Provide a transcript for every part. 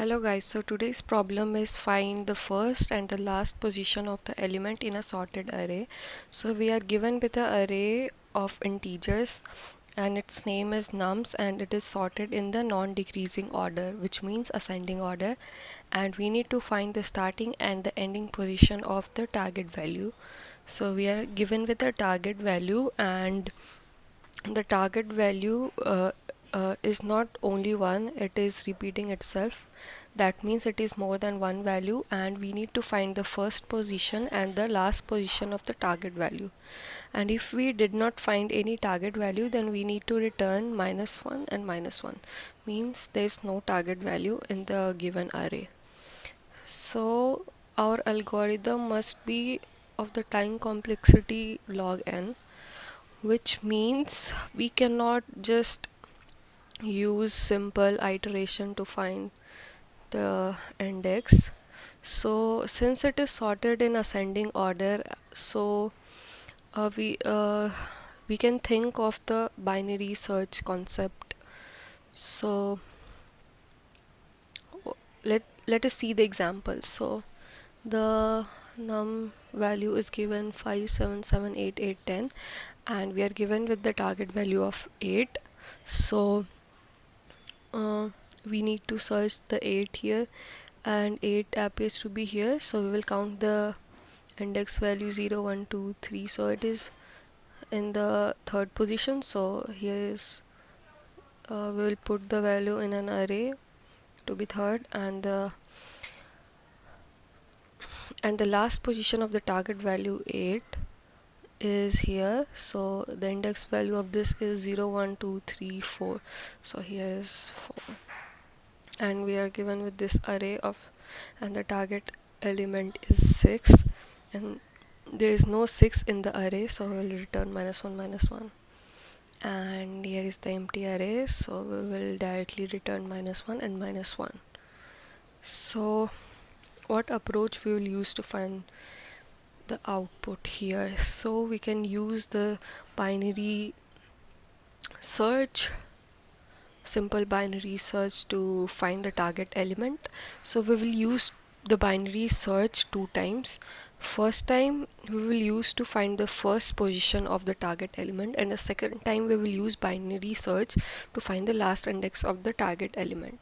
Hello guys, so today's problem is find the first and the last position of the element in a sorted array. So we are given with an array of integers and its name is nums and it is sorted in the non-decreasing order, which means ascending order, and we need to find the starting and the ending position of the target value. So we are given with a target value, and the target value is not only one, it is repeating itself. That means it is more than one value, and we need to find the first position and the last position of the target value. And if we did not find any target value, then we need to return -1 and -1, means there is no target value in the given array. So our algorithm must be of the time complexity log n, which means we cannot just use simple iteration to find the index. So since it is sorted in ascending order, so uh, we uh, we can think of the binary search concept. So let us see the example. So the num value is given 5 7 7 8 8 10, and we are given with the target value of 8. So uh, we need to search the 8 here, and 8 appears to be here, so we will count the index value 0 1 2 3. So it is in the third position, so here is we will put the value in an array to be third, and the last position of the target value 8 is here. So the index value of this is 0 1 2 3 4. So here is 4, and we are given with this array of, and the target element is 6, and there is no 6 in the array, so we will return -1 -1. And here is the empty array, so we will directly return -1 and -1. So what approach we will use to find the output here? So we can use the binary search, simple binary search, to find the target element. So we will use the binary search two times. First time we will use to find the first position of the target element, and the second time we will use binary search to find the last index of the target element.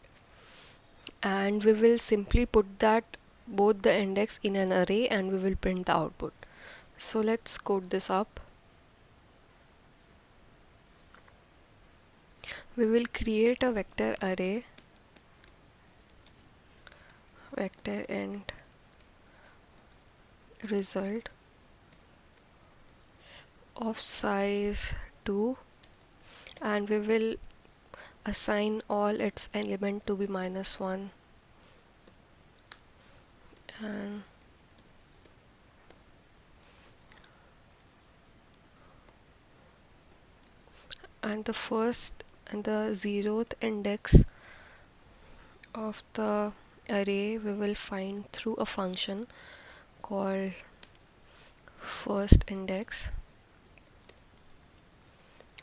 And we will simply put that both the index in an array, and we will print the output. So let's code this up. We will create a vector array, vector int result of size 2, and we will assign all its element to be -1, and the first and the 0th index of the array we will find through a function called first index,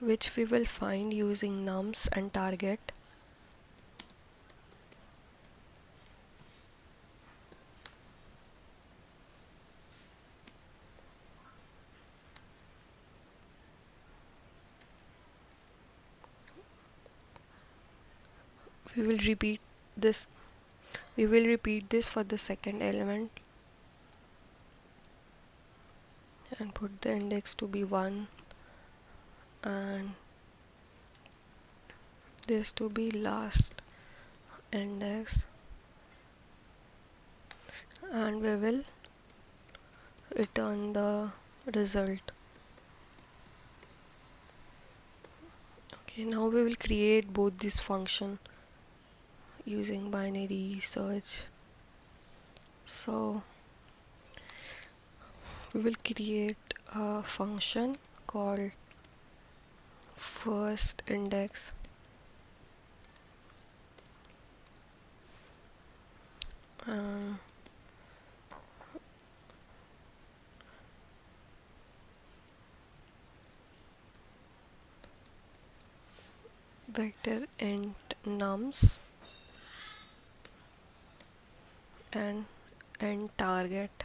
which we will find using nums and target. We will repeat this. We will repeat this for the second element and put the index to be 1, and this to be last index, and we will return the result. Okay, now we will create both this function using binary search. So we will create a function called first index, vector int nums, and target,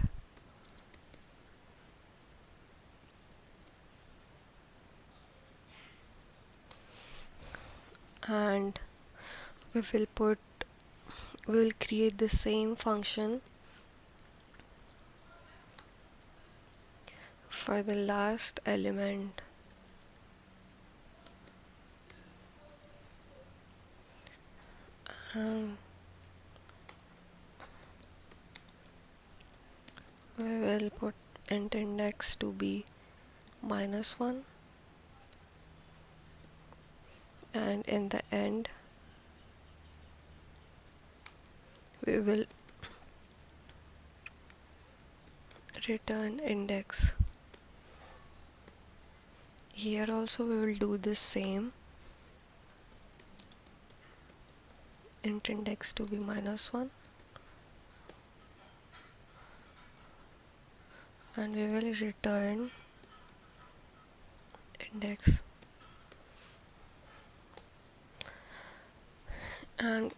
and we will put we will create the same function for the last element. And we will put int index to be -1, and in the end we will return index. Here also we will do the same, int index to be -1, and we will return index, and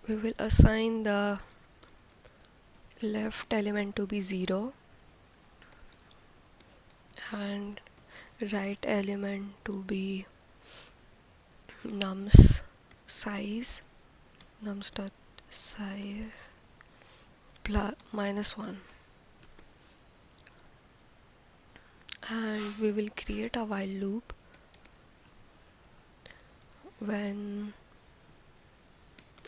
we will assign the left element to be 0 and right element to be nums size, nums dot size plus -1, and we will create a while loop. When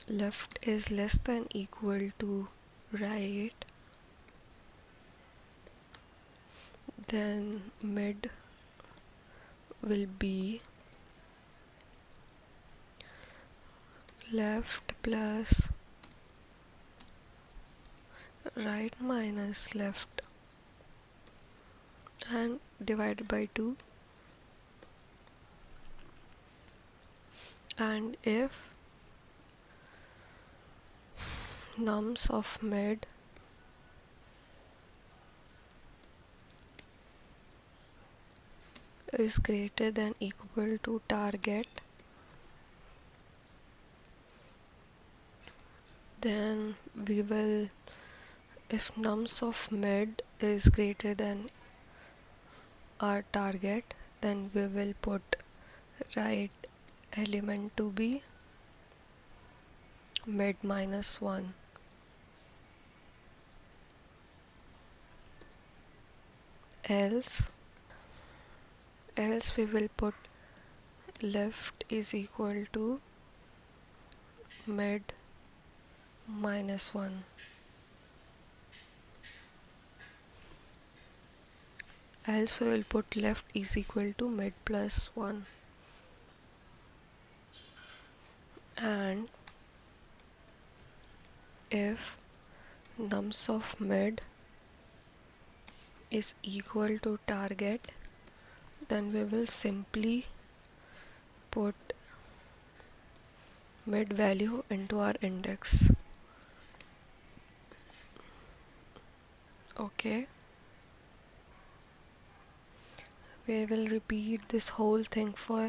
left is less than equal to right, then mid will be left plus right minus left and divided by 2. And if nums of mid is greater than equal to target, then we will, if nums of mid is greater than our target, then we will put right element to be mid -1. Else we will put left is equal to mid -1. Else we will put left is equal to mid +1. And if nums of mid is equal to target, then we will simply put mid value into our index. Okay, we will repeat this whole thing for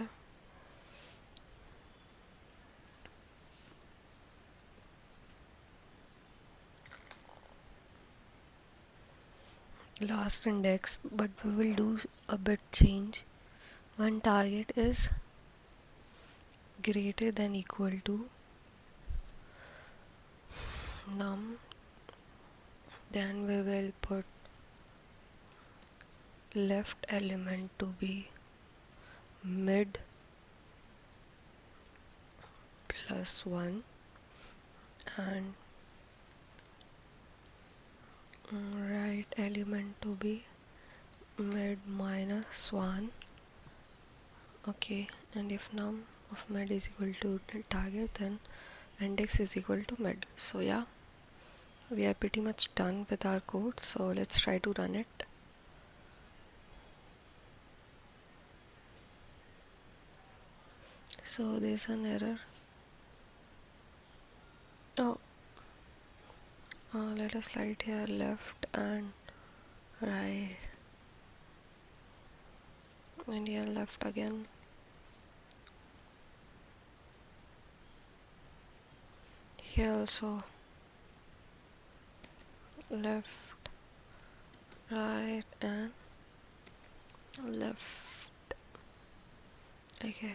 last index, but we will do a bit change. When target is greater than equal to num, then we will put left element to be mid +1 and right element to be mid -1. Okay, and if num of mid is equal to target, then index is equal to mid. So yeah, we are pretty much done with our code, so let's try to run it. So there's an error. Oh, let us slide here left and right, and here left again. Here also left, right, and left. Okay.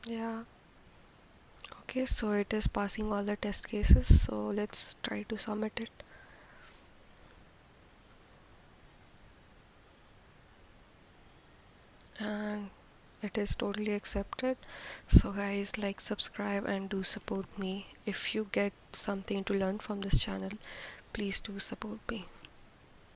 Yeah. Okay, so it is passing all the test cases. So let's try to submit it. And it is totally accepted. So guys, like, subscribe and do support me. If you get something to learn from this channel, please do support me.